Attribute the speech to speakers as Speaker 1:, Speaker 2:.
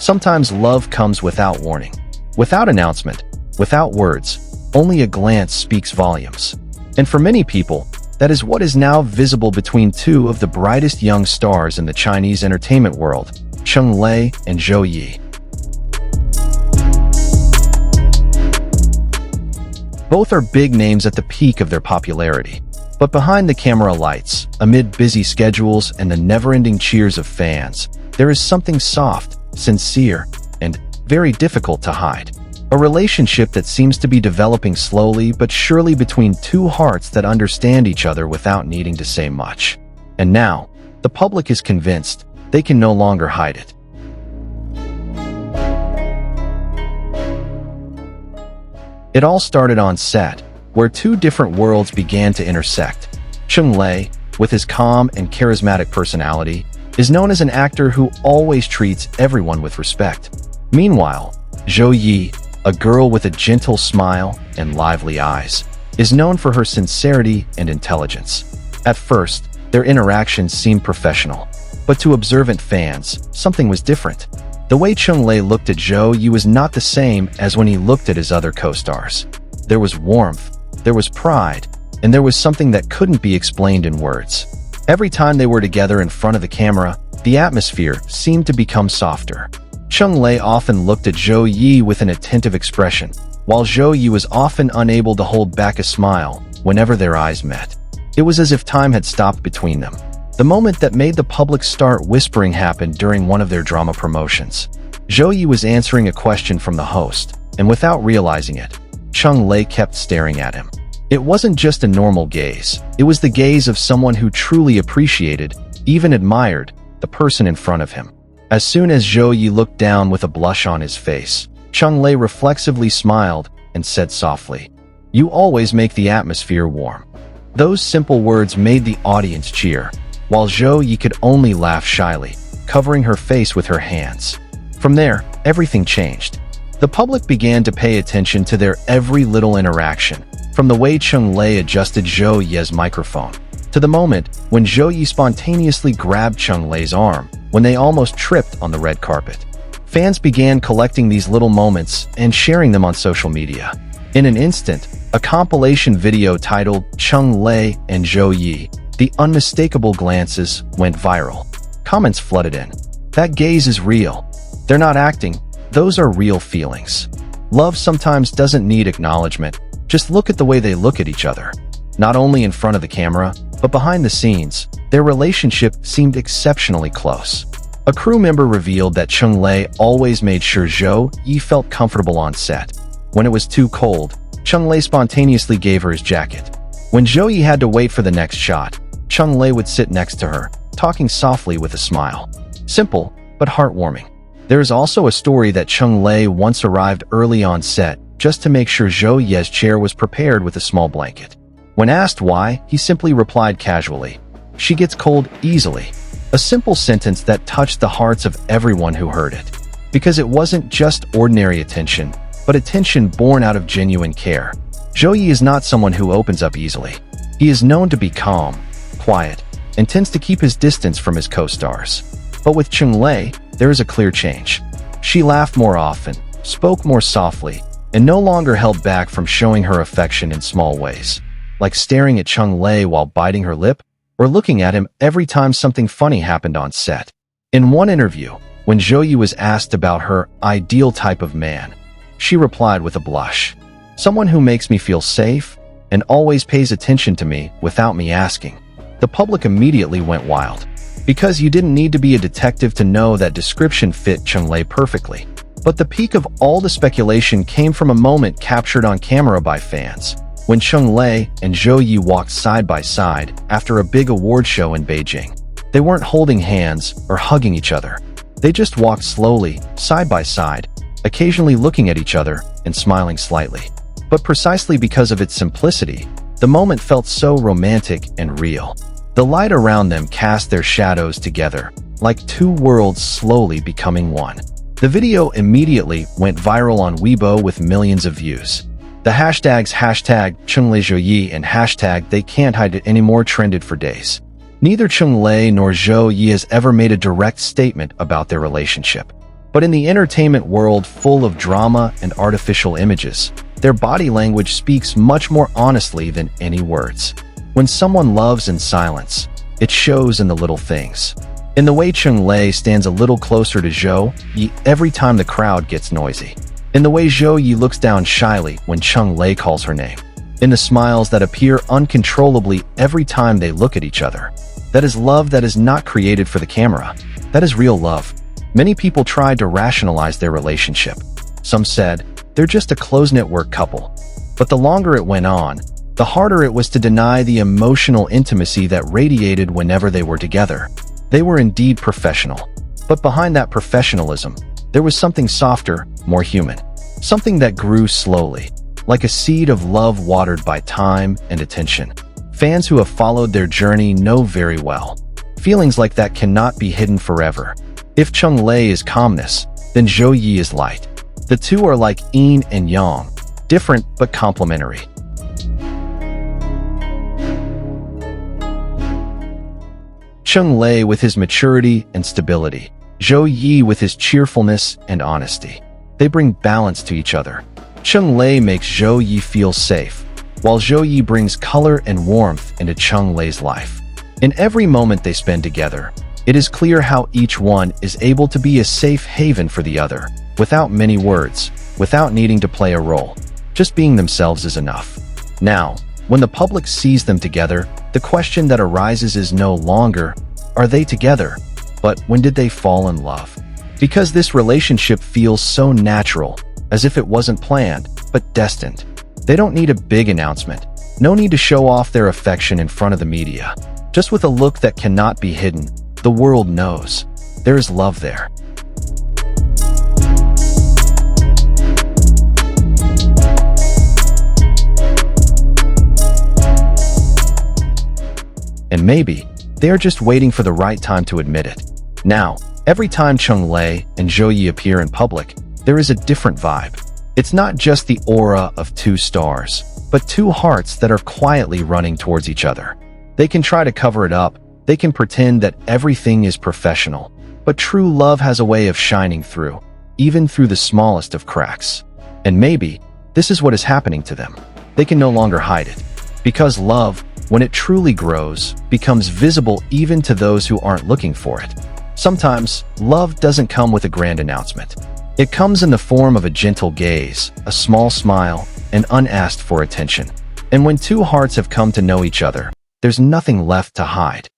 Speaker 1: Sometimes love comes without warning, without announcement, without words. Only a glance speaks volumes. And for many people, that is what is now visible between two of the brightest young stars in the Chinese entertainment world, Cheng Lei and Zhou Yi. Both are big names at the peak of their popularity. But behind the camera lights, amid busy schedules and the never-ending cheers of fans, there is something soft, sincere, and very difficult to hide. A relationship that seems to be developing slowly but surely between two hearts that understand each other without needing to say much. And now, the public is convinced they can no longer hide it. It all started on set, where two different worlds began to intersect. Cheng Lei, with his calm and charismatic personality, is known as an actor who always treats everyone with respect. Meanwhile, Zhou Yi, a girl with a gentle smile and lively eyes, is known for her sincerity and intelligence. At first, their interactions seemed professional, but to observant fans, something was different. The way Cheng Lei looked at Zhou Yi was not the same as when he looked at his other co-stars. There was warmth, there was pride, and there was something that couldn't be explained in words. Every time they were together in front of the camera, the atmosphere seemed to become softer. Cheng Lei often looked at Zhou Yi with an attentive expression, while Zhou Yi was often unable to hold back a smile whenever their eyes met. It was as if time had stopped between them. The moment that made the public start whispering happened during one of their drama promotions. Zhou Yi was answering a question from the host, and without realizing it, Cheng Lei kept staring at him. It wasn't just a normal gaze, it was the gaze of someone who truly appreciated, even admired, the person in front of him. As soon as Zhou Yi looked down with a blush on his face, Cheng Lei reflexively smiled and said softly, "You always make the atmosphere warm." Those simple words made the audience cheer, while Zhou Yi could only laugh shyly, covering her face with her hands. From there, everything changed. The public began to pay attention to their every little interaction, from the way Cheng Lei adjusted Zhou Yi's microphone, to the moment when Zhou Yi spontaneously grabbed Cheng Lei's arm when they almost tripped on the red carpet. Fans began collecting these little moments and sharing them on social media. In an instant, a compilation video titled Cheng Lei and Zhou Yi, The Unmistakable Glances, went viral. Comments flooded in. "That gaze is real. They're not acting. Those are real feelings. Love sometimes doesn't need acknowledgement. Just look at the way they look at each other." Not only in front of the camera, but behind the scenes, their relationship seemed exceptionally close. A crew member revealed that Cheng Lei always made sure Zhou Yi felt comfortable on set. When it was too cold, Cheng Lei spontaneously gave her his jacket. When Zhou Yi had to wait for the next shot, Cheng Lei would sit next to her, talking softly with a smile. Simple, but heartwarming. There is also a story that Cheng Lei once arrived early on set just to make sure Zhou Yi's chair was prepared with a small blanket. When asked why, he simply replied casually, "She gets cold easily." A simple sentence that touched the hearts of everyone who heard it. Because it wasn't just ordinary attention, but attention born out of genuine care. Zhou Yi is not someone who opens up easily. He is known to be calm, quiet, and tends to keep his distance from his co-stars. But with Cheng Lei, there is a clear change. She laughed more often, spoke more softly, and no longer held back from showing her affection in small ways, like staring at Cheng Lei while biting her lip, or looking at him every time something funny happened on set. In one interview, when Zhou Yi was asked about her ideal type of man, she replied with a blush, "Someone who makes me feel safe and always pays attention to me without me asking." The public immediately went wild, because you didn't need to be a detective to know that description fit Cheng Lei perfectly. But the peak of all the speculation came from a moment captured on camera by fans, when Cheng Lei and Zhou Yi walked side by side after a big award show in Beijing. They weren't holding hands or hugging each other. They just walked slowly, side by side, occasionally looking at each other and smiling slightly. But precisely because of its simplicity, the moment felt so romantic and real. The light around them cast their shadows together, like two worlds slowly becoming one. The video immediately went viral on Weibo with millions of views. The hashtags #ChengLeiZhouYi and #TheyCan'tHide It Anymore trended for days. Neither Cheng Lei nor Zhou Yi has ever made a direct statement about their relationship. But in the entertainment world full of drama and artificial images, their body language speaks much more honestly than any words. When someone loves in silence, it shows in the little things. In the way Cheng Lei stands a little closer to Zhou Yi every time the crowd gets noisy. In the way Zhou Yi looks down shyly when Cheng Lei calls her name. In the smiles that appear uncontrollably every time they look at each other. That is love that is not created for the camera. That is real love. Many people tried to rationalize their relationship. Some said, they're just a close-knit work couple. But the longer it went on, the harder it was to deny the emotional intimacy that radiated whenever they were together. They were indeed professional. But behind that professionalism, there was something softer, more human. Something that grew slowly, like a seed of love watered by time and attention. Fans who have followed their journey know very well. Feelings like that cannot be hidden forever. If Cheng Lei is calmness, then Zhou Yi is light. The two are like yin and yang, different but complementary. Cheng Lei with his maturity and stability, Zhou Yi with his cheerfulness and honesty. They bring balance to each other. Cheng Lei makes Zhou Yi feel safe, while Zhou Yi brings color and warmth into Cheng Lei's life. In every moment they spend together, it is clear how each one is able to be a safe haven for the other, without many words, without needing to play a role. Just being themselves is enough. Now, when the public sees them together, the question that arises is no longer, are they together? But when did they fall in love? Because this relationship feels so natural, as if it wasn't planned, but destined. They don't need a big announcement. No need to show off their affection in front of the media. Just with a look that cannot be hidden, the world knows. There is love there. And maybe, they are just waiting for the right time to admit it. Now, every time Cheng Lei and Zhou Yi appear in public, there is a different vibe. It's not just the aura of two stars, but two hearts that are quietly running towards each other. They can try to cover it up, they can pretend that everything is professional, but true love has a way of shining through, even through the smallest of cracks. And maybe, this is what is happening to them. They can no longer hide it. Because love, when it truly grows, becomes visible even to those who aren't looking for it. Sometimes, love doesn't come with a grand announcement. It comes in the form of a gentle gaze, a small smile, and unasked for attention. And when two hearts have come to know each other, there's nothing left to hide.